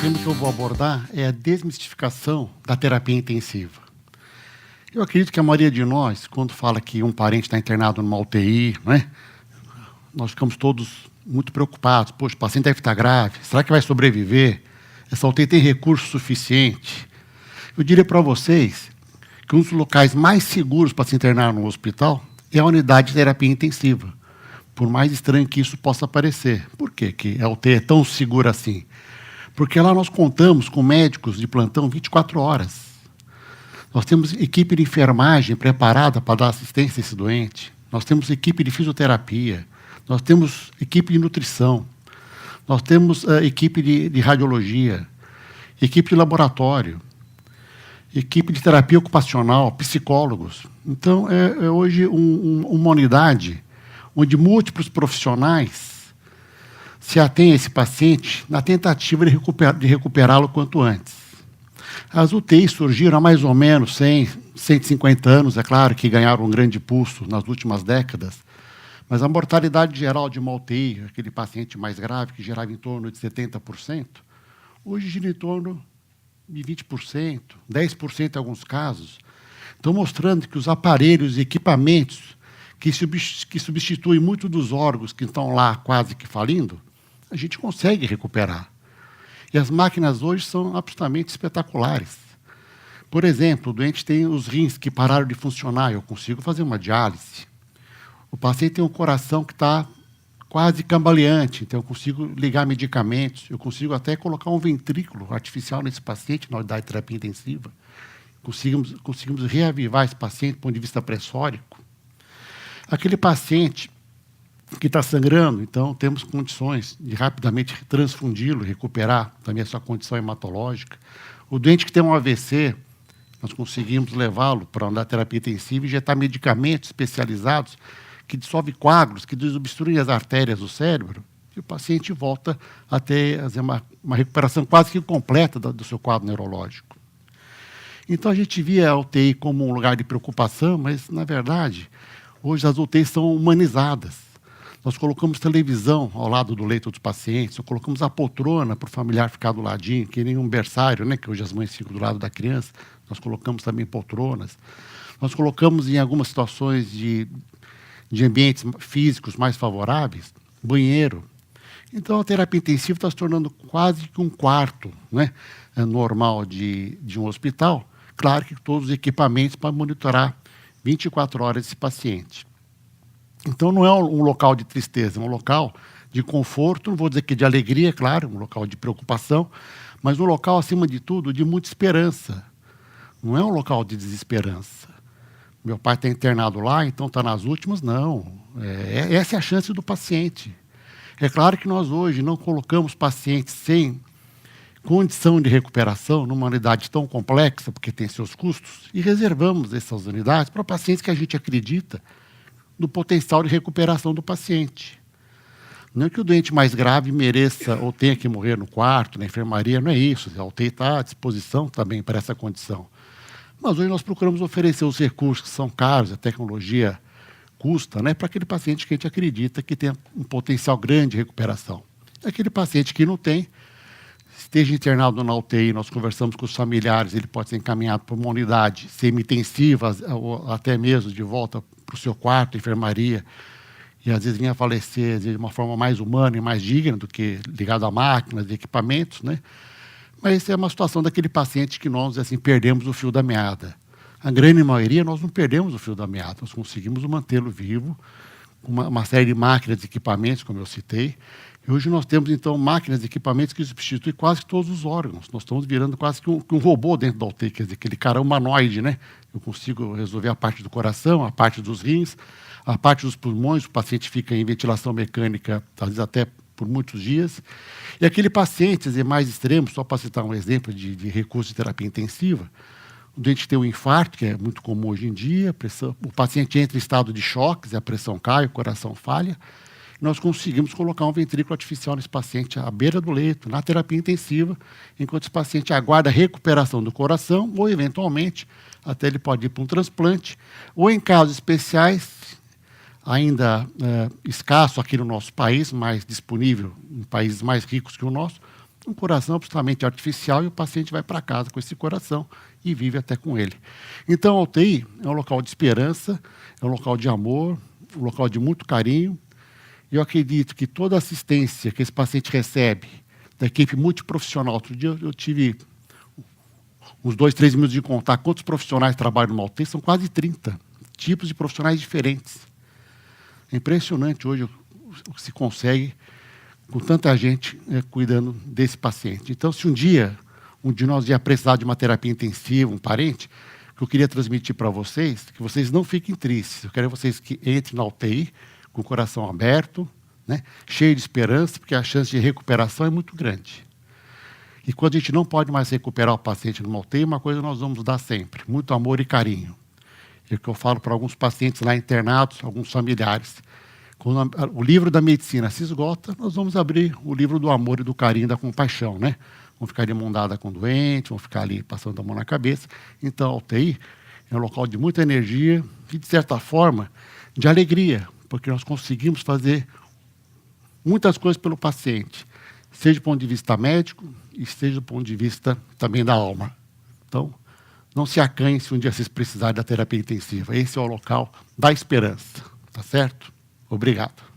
tema que eu vou abordar é a desmistificação da terapia intensiva. Eu acredito que a maioria de nós, quando fala que um parente está internado numa UTI, né, nós ficamos todos muito preocupados. Poxa, o paciente deve estar grave. Será que vai sobreviver? Essa UTI tem recurso suficiente? Eu diria para vocês que um dos locais mais seguros para se internar no hospital é a unidade de terapia intensiva. Por mais estranho que isso possa parecer. Por quê que a UTI é tão segura assim? Porque lá nós contamos com médicos de plantão 24 horas. Nós temos equipe de enfermagem preparada para dar assistência a esse doente. Nós temos equipe de fisioterapia. Nós temos equipe de nutrição. Nós temos equipe de radiologia. Equipe de laboratório. Equipe de terapia ocupacional, psicólogos. Então, é hoje uma unidade onde múltiplos profissionais se atém a esse paciente na tentativa de recuperá-lo quanto antes. As UTIs surgiram há mais ou menos 100, 150 anos, é claro que ganharam um grande pulso nas últimas décadas, mas a mortalidade geral de uma UTI, aquele paciente mais grave, que gerava em torno de 70%, hoje gira em torno de 20%, 10% em alguns casos. Estão mostrando que os aparelhos e equipamentos que substituem muito dos órgãos que estão lá quase que falindo, a gente consegue recuperar. E as máquinas hoje são absolutamente espetaculares. Por exemplo, o doente tem os rins que pararam de funcionar, eu consigo fazer uma diálise. O paciente tem um coração que está quase cambaleante, então eu consigo ligar medicamentos, eu consigo até colocar um ventrículo artificial nesse paciente na unidade de terapia intensiva. Conseguimos reavivar esse paciente do ponto de vista pressórico. Aquele paciente que está sangrando, então temos condições de rapidamente transfundi-lo, recuperar também a sua condição hematológica. O doente que tem um AVC, nós conseguimos levá-lo para uma terapia intensiva e injetar medicamentos especializados que dissolvem coágulos, que desobstruem as artérias do cérebro, e o paciente volta a ter uma recuperação quase que completa do seu quadro neurológico. Então a gente via a UTI como um lugar de preocupação, mas, na verdade, hoje as UTIs são humanizadas. Nós colocamos televisão ao lado do leito dos pacientes, nós colocamos a poltrona para o familiar ficar do ladinho, que nem um berçário, né, que hoje as mães ficam do lado da criança. Nós colocamos também poltronas. Nós colocamos, em algumas situações de ambientes físicos mais favoráveis, banheiro. Então, a terapia intensiva está se tornando quase que um quarto, né, normal de um hospital. Claro que todos os equipamentos para monitorar 24 horas esse paciente. Então, não é um local de tristeza, é um local de conforto, não vou dizer que de alegria, claro, um local de preocupação, mas um local, acima de tudo, de muita esperança. Não é um local de desesperança. Meu pai está internado lá, então está nas últimas, não. Essa é a chance do paciente. É claro que nós hoje não colocamos pacientes sem condição de recuperação numa unidade tão complexa, porque tem seus custos, e reservamos essas unidades para pacientes que a gente acredita no potencial de recuperação do paciente. Não é que o doente mais grave mereça ou tenha que morrer no quarto, na enfermaria, não é isso. A UTI está à disposição também para essa condição. Mas hoje nós procuramos oferecer os recursos que são caros, a tecnologia custa, né, para aquele paciente que a gente acredita que tem um potencial grande de recuperação. Aquele paciente que não tem, esteja internado na UTI, nós conversamos com os familiares, ele pode ser encaminhado para uma unidade semi-intensiva, ou até mesmo de volta para o seu quarto, enfermaria, e às vezes vinha a falecer de uma forma mais humana e mais digna do que ligado a máquinas e equipamentos, né? Mas essa é uma situação daquele paciente que nós, assim, perdemos o fio da meada. A grande maioria, nós não perdemos o fio da meada, nós conseguimos mantê-lo vivo, com uma série de máquinas e equipamentos, como eu citei. E hoje nós temos, então, máquinas e equipamentos que substituem quase todos os órgãos. Nós estamos virando quase que um robô dentro da UTI, quer dizer, aquele cara humanoide, né? Eu consigo resolver a parte do coração, a parte dos rins, a parte dos pulmões, o paciente fica em ventilação mecânica, às vezes até por muitos dias. E aquele paciente, mais extremo, só para citar um exemplo de recurso de terapia intensiva, o doente tem um infarto, que é muito comum hoje em dia, o paciente entra em estado de choque, a pressão cai, o coração falha, nós conseguimos colocar um ventrículo artificial nesse paciente à beira do leito, na terapia intensiva, enquanto esse paciente aguarda a recuperação do coração, ou, eventualmente, até ele pode ir para um transplante, ou, em casos especiais, ainda escasso aqui no nosso país, mais disponível em países mais ricos que o nosso, um coração absolutamente artificial e o paciente vai para casa com esse coração e vive até com ele. Então, a UTI é um local de esperança, é um local de amor, um local de muito carinho. E eu acredito que toda a assistência que esse paciente recebe da equipe multiprofissional, outro dia eu tive uns 2, 3 minutos de contar quantos profissionais trabalham numa UTI, são quase 30 tipos de profissionais diferentes. É impressionante hoje o que se consegue com tanta gente cuidando desse paciente. Então, se um dia de nós ia precisar de uma terapia intensiva, um parente, o que eu queria transmitir para vocês, que vocês não fiquem tristes. Eu quero vocês que entrem na UTI com o coração aberto, né, cheio de esperança, porque a chance de recuperação é muito grande. E quando a gente não pode mais recuperar o paciente numa UTI, uma coisa nós vamos dar sempre, muito amor e carinho. É o que eu falo para alguns pacientes lá internados, alguns familiares. Quando o livro da medicina se esgota, nós vamos abrir o livro do amor e do carinho, da compaixão, né? Vamos ficar de mão dada com o doente, vamos ficar ali passando a mão na cabeça. Então, a UTI é um local de muita energia e, de certa forma, de alegria, porque nós conseguimos fazer muitas coisas pelo paciente, seja do ponto de vista médico e seja do ponto de vista também da alma. Então, não se acanhe se um dia vocês precisarem da terapia intensiva. Esse é o local da esperança, tá certo? Obrigado.